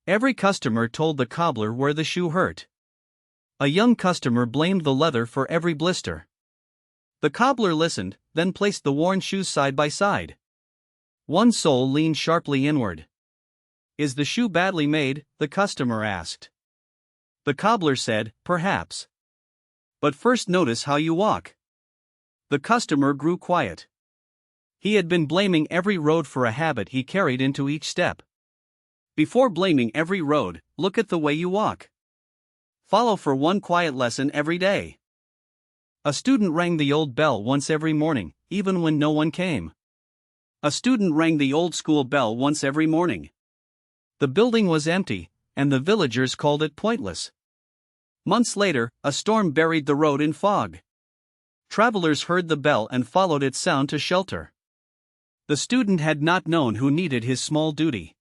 Every customer told the cobbler where the shoe hurt. A young customer blamed the leather for every blister. The cobbler listened, then placed the worn shoes side by side. One sole leaned sharply inward. "Is the shoe badly made?" the customer asked. The cobbler said, "Perhaps. But first notice how you walk." The customer grew quiet. He had been blaming every road for a habit he carried into each step. Before blaming every road, look at the way you walk. Follow for one quiet lesson every day. A student rang the old bell once every morning, even when no one came. A student rang the old school bell once every morning. The building was empty, and the villagers called it pointless. Months later, a storm buried the road in fog. Travelers heard the bell and followed its sound to shelter. The student had not known who needed his small duty.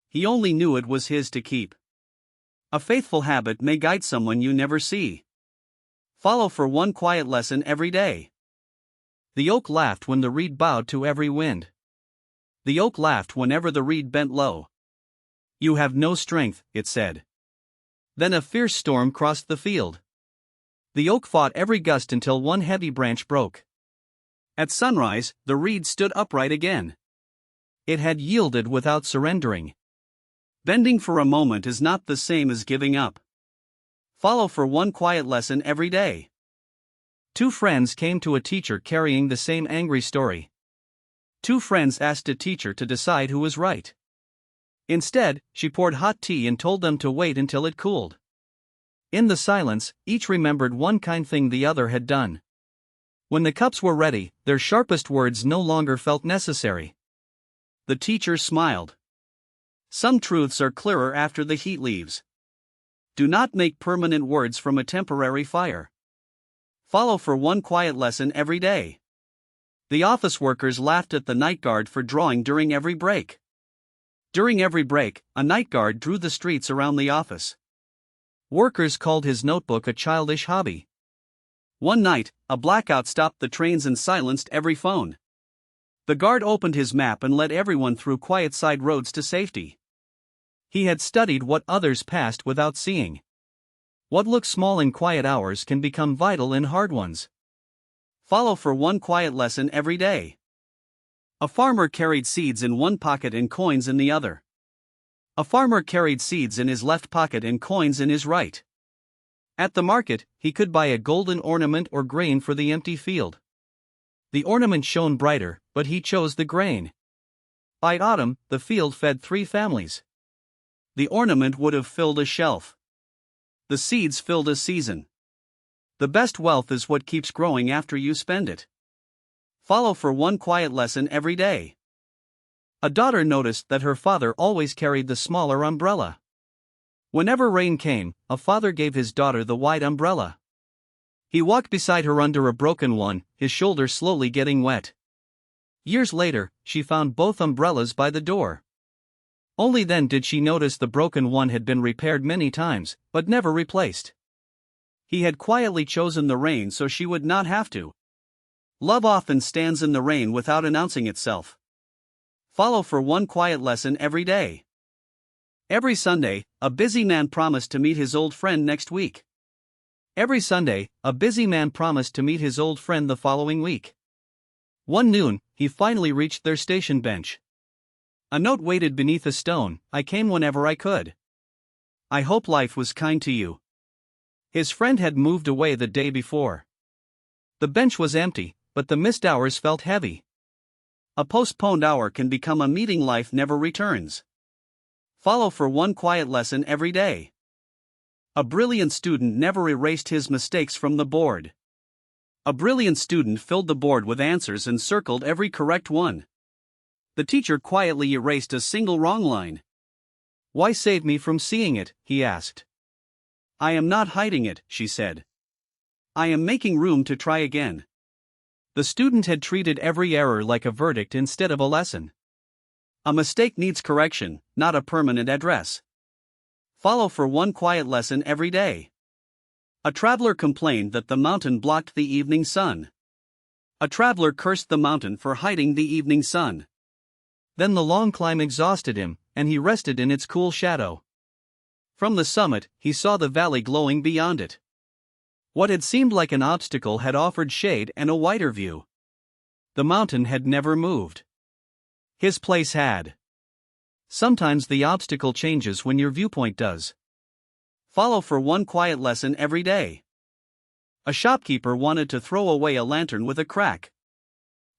He only knew it was his to keep. A faithful habit may guide someone you never see. Follow for one quiet lesson every day. The oak laughed when the reed bowed to every wind. The oak laughed whenever the reed bent low. "You have no strength," it said. Then a fierce storm crossed the field. The oak fought every gust until one heavy branch broke. At sunrise, the reed stood upright again. It had yielded without surrendering. Bending for a moment is not the same as giving up. Follow for one quiet lesson every day. Two friends came to a teacher carrying the same angry story. Two friends asked a teacher to decide who was right. Instead, she poured hot tea and told them to wait until it cooled. In the silence, each remembered one kind thing the other had done. When the cups were ready, their sharpest words no longer felt necessary. The teacher smiled. Some truths are clearer after the heat leaves. Do not make permanent words from a temporary fire. Follow for one quiet lesson every day. The office workers laughed at the night guard for drawing during every break. During every break, a night guard drew the streets around the office. Workers called his notebook a childish hobby. One night, a blackout stopped the trains and silenced every phone. The guard opened his map and led everyone through quiet side roads to safety. He had studied what others passed without seeing. What looks small in quiet hours can become vital in hard ones. Follow for one quiet lesson every day. A farmer carried seeds in one pocket and coins in the other. A farmer carried seeds in his left pocket and coins in his right. At the market, he could buy a golden ornament or grain for the empty field. The ornament shone brighter, but he chose the grain. By autumn, the field fed 3 families. The ornament would have filled a shelf. The seeds filled a season. The best wealth is what keeps growing after you spend it. Follow for one quiet lesson every day. A daughter noticed that her father always carried the smaller umbrella. Whenever rain came, a father gave his daughter the wide umbrella. He walked beside her under a broken one, his shoulder slowly getting wet. Years later, she found both umbrellas by the door. Only then did she notice the broken one had been repaired many times, but never replaced. He had quietly chosen the rain so she would not have to. Love often stands in the rain without announcing itself. Follow for one quiet lesson every day. Every Sunday, a busy man promised to meet his old friend next week. Every Sunday, a busy man promised to meet his old friend the following week. One noon, he finally reached their station bench. A note waited beneath a stone. "I came whenever I could. I hope life was kind to you." His friend had moved away the day before. The bench was empty, but the missed hours felt heavy. A postponed hour can become a meeting life never returns. Follow for one quiet lesson every day. A brilliant student never erased his mistakes from the board. A brilliant student filled the board with answers and circled every correct one. The teacher quietly erased a single wrong line. "Why save me from seeing it?" he asked. "I am not hiding it," she said. "I am making room to try again." The student had treated every error like a verdict instead of a lesson. A mistake needs correction, not a permanent address. Follow for one quiet lesson every day. A traveler complained that the mountain blocked the evening sun. A traveler cursed the mountain for hiding the evening sun. Then the long climb exhausted him, and he rested in its cool shadow. From the summit, he saw the valley glowing beyond it. What had seemed like an obstacle had offered shade and a wider view. The mountain had never moved. His place had. Sometimes the obstacle changes when your viewpoint does. Follow for one quiet lesson every day. A shopkeeper wanted to throw away a lantern with a crack.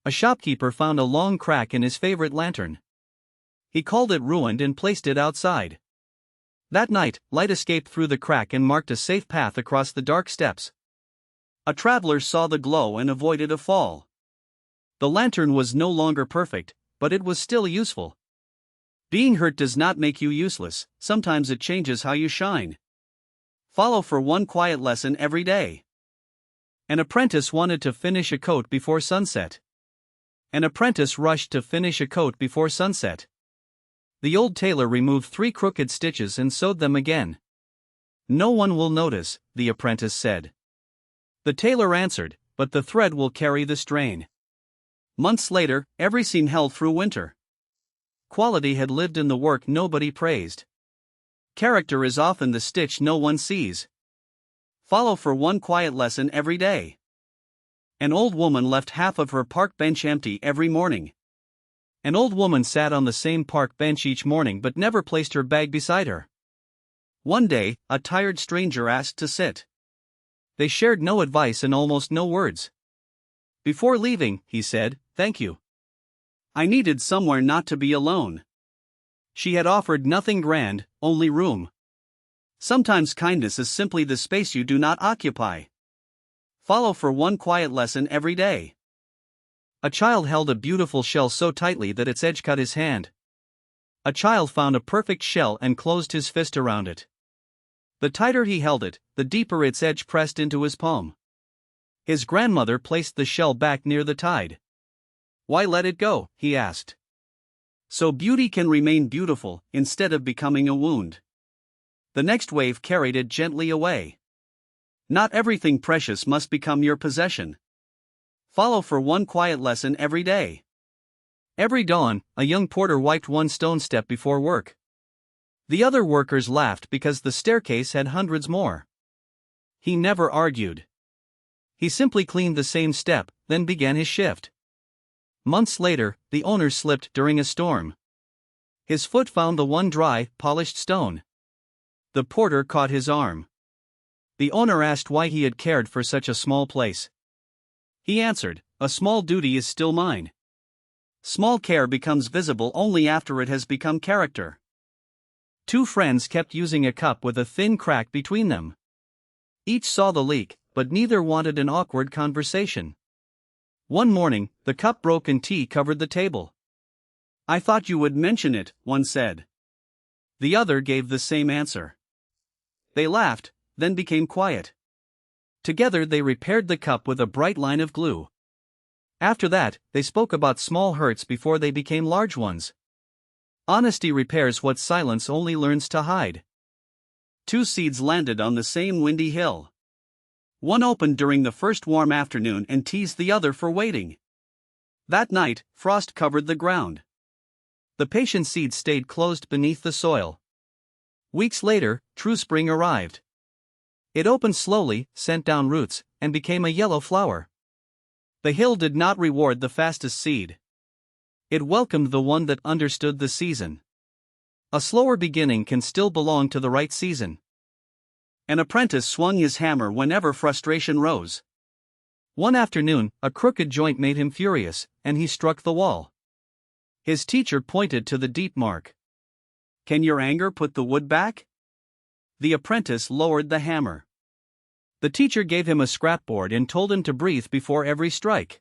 A shopkeeper found a long crack in his favorite lantern. He called it ruined and placed it outside. That night, light escaped through the crack and marked a safe path across the dark steps. A traveler saw the glow and avoided a fall. The lantern was no longer perfect, but it was still useful. Being hurt does not make you useless, sometimes it changes how you shine. Follow for one quiet lesson every day. An apprentice wanted to finish a coat before sunset. An apprentice rushed to finish a coat before sunset. The old tailor removed 3 crooked stitches and sewed them again. "No one will notice," the apprentice said. The tailor answered, "But the thread will carry the strain." Months later, every seam held through winter. Quality had lived in the work nobody praised. Character is often the stitch no one sees. Follow for one quiet lesson every day. An old woman left half of her park bench empty every morning. An old woman sat on the same park bench each morning but never placed her bag beside her. One day, a tired stranger asked to sit. They shared no advice and almost no words. Before leaving, he said, "Thank you. I needed somewhere not to be alone." She had offered nothing grand, only room. Sometimes kindness is simply the space you do not occupy. Follow for one quiet lesson every day. A child held a beautiful shell so tightly that its edge cut his hand. A child found a perfect shell and closed his fist around it. The tighter he held it, the deeper its edge pressed into his palm. His grandmother placed the shell back near the tide. "Why let it go?" he asked. "So beauty can remain beautiful, instead of becoming a wound." The next wave carried it gently away. Not everything precious must become your possession. Follow for one quiet lesson every day. Every dawn, a young porter wiped one stone step before work. The other workers laughed because the staircase had hundreds more. He never argued. He simply cleaned the same step, then began his shift. Months later, the owner slipped during a storm. His foot found the one dry, polished stone. The porter caught his arm. The owner asked why he had cared for such a small place. He answered, "A small duty is still mine." Small care becomes visible only after it has become character. 2 friends kept using a cup with a thin crack between them. Each saw the leak, but neither wanted an awkward conversation. One morning, the cup broke and tea covered the table. "I thought you would mention it," one said. The other gave the same answer. They laughed, then became quiet. Together they repaired the cup with a bright line of glue. After that, they spoke about small hurts before they became large ones. Honesty repairs what silence only learns to hide. 2 seeds landed on the same windy hill. One opened during the first warm afternoon and teased the other for waiting. That night, frost covered the ground. The patient seed stayed closed beneath the soil. Weeks later, true spring arrived. It opened slowly, sent down roots, and became a yellow flower. The hill did not reward the fastest seed. It welcomed the one that understood the season. A slower beginning can still belong to the right season. An apprentice swung his hammer whenever frustration rose. One afternoon, a crooked joint made him furious, and he struck the wall. His teacher pointed to the deep mark. "Can your anger put the wood back?" The apprentice lowered the hammer. The teacher gave him a scrapboard and told him to breathe before every strike.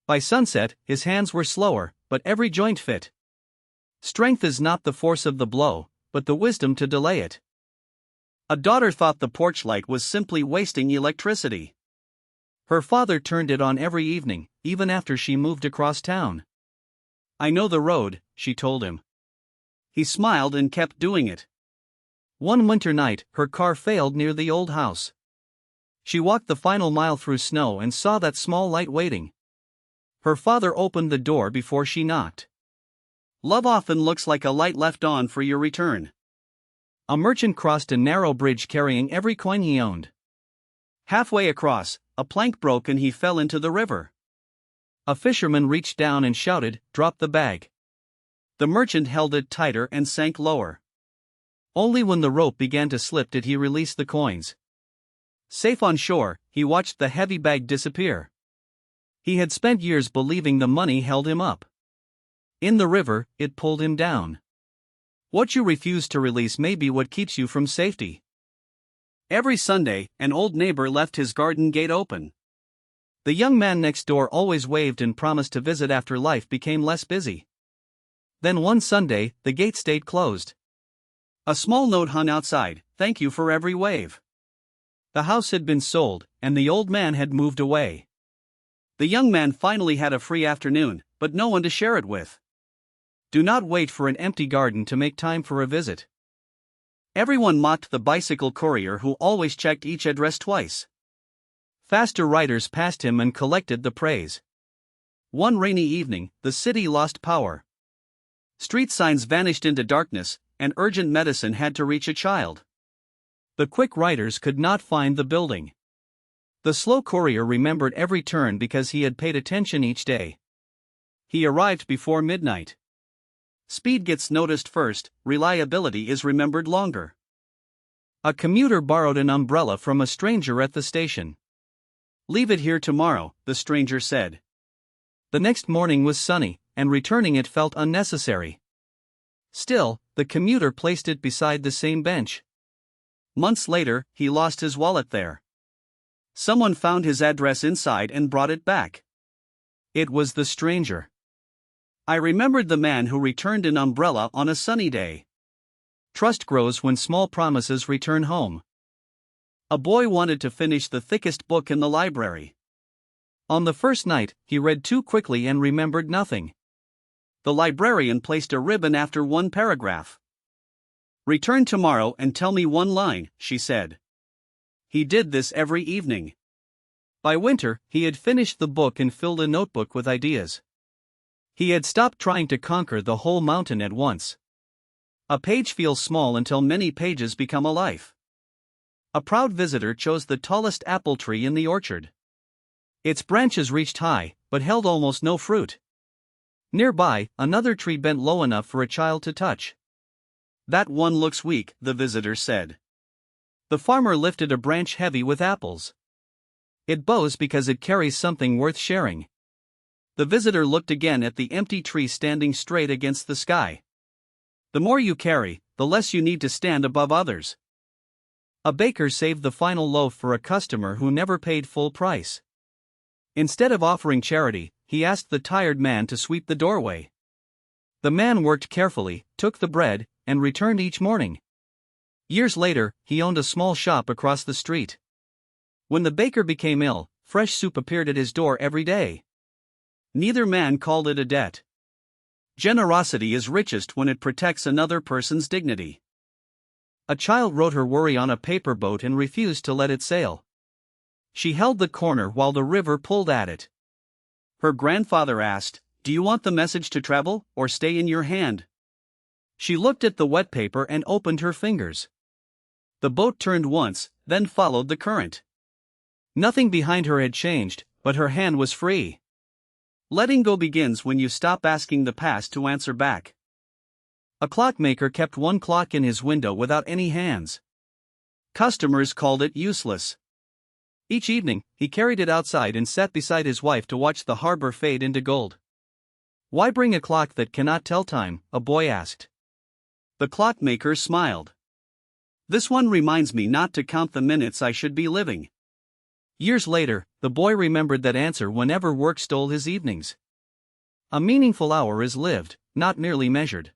By sunset, his hands were slower, but every joint fit. Strength is not the force of the blow, but the wisdom to delay it. A daughter thought the porch light was simply wasting electricity. Her father turned it on every evening, even after she moved across town. "I know the road," she told him. He smiled and kept doing it. One winter night, her car failed near the old house. She walked the final mile through snow and saw that small light waiting. Her father opened the door before she knocked. Love often looks like a light left on for your return. A merchant crossed a narrow bridge carrying every coin he owned. Halfway across, a plank broke and he fell into the river. A fisherman reached down and shouted, "Drop the bag." The merchant held it tighter and sank lower. Only when the rope began to slip did he release the coins. Safe on shore, he watched the heavy bag disappear. He had spent years believing the money held him up. In the river, it pulled him down. What you refuse to release may be what keeps you from safety. Every Sunday, an old neighbor left his garden gate open. The young man next door always waved and promised to visit after life became less busy. Then one Sunday, the gate stayed closed. A small note hung outside, "Thank you for every wave." The house had been sold, and the old man had moved away. The young man finally had a free afternoon, but no one to share it with. Do not wait for an empty garden to make time for a visit. Everyone mocked the bicycle courier who always checked each address twice. Faster riders passed him and collected the praise. One rainy evening, the city lost power. Street signs vanished into darkness, and urgent medicine had to reach a child. The quick riders could not find the building. The slow courier remembered every turn because he had paid attention each day. He arrived before midnight. Speed gets noticed first, reliability is remembered longer. A commuter borrowed an umbrella from a stranger at the station. "Leave it here tomorrow," the stranger said. The next morning was sunny, and returning it felt unnecessary. Still, the commuter placed it beside the same bench. Months later, he lost his wallet there. Someone found his address inside and brought it back. It was the stranger. I remembered the man who returned an umbrella on a sunny day. Trust grows when small promises return home. A boy wanted to finish the thickest book in the library. On the first night, he read too quickly and remembered nothing. The librarian placed a ribbon after one paragraph. "Return tomorrow and tell me one line," she said. He did this every evening. By winter, he had finished the book and filled a notebook with ideas. He had stopped trying to conquer the whole mountain at once. A page feels small until many pages become a life. A proud visitor chose the tallest apple tree in the orchard. Its branches reached high, but held almost no fruit. Nearby, another tree bent low enough for a child to touch. "That one looks weak," the visitor said. The farmer lifted a branch heavy with apples. "It bows because it carries something worth sharing." The visitor looked again at the empty tree standing straight against the sky. The more you carry, the less you need to stand above others. A baker saved the final loaf for a customer who never paid full price. Instead of offering charity, he asked the tired man to sweep the doorway. The man worked carefully, took the bread, and returned each morning. Years later, he owned a small shop across the street. When the baker became ill, fresh soup appeared at his door every day. Neither man called it a debt. Generosity is richest when it protects another person's dignity. A child wrote her worry on a paper boat and refused to let it sail. She held the corner while the river pulled at it. Her grandfather asked, "Do you want the message to travel, or stay in your hand?" She looked at the wet paper and opened her fingers. The boat turned once, then followed the current. Nothing behind her had changed, but her hand was free. Letting go begins when you stop asking the past to answer back. A clockmaker kept one clock in his window without any hands. Customers called it useless. Each evening, he carried it outside and sat beside his wife to watch the harbor fade into gold. "Why bring a clock that cannot tell time?" a boy asked. The clockmaker smiled. "This one reminds me not to count the minutes I should be living." Years later, the boy remembered that answer whenever work stole his evenings. A meaningful hour is lived, not merely measured.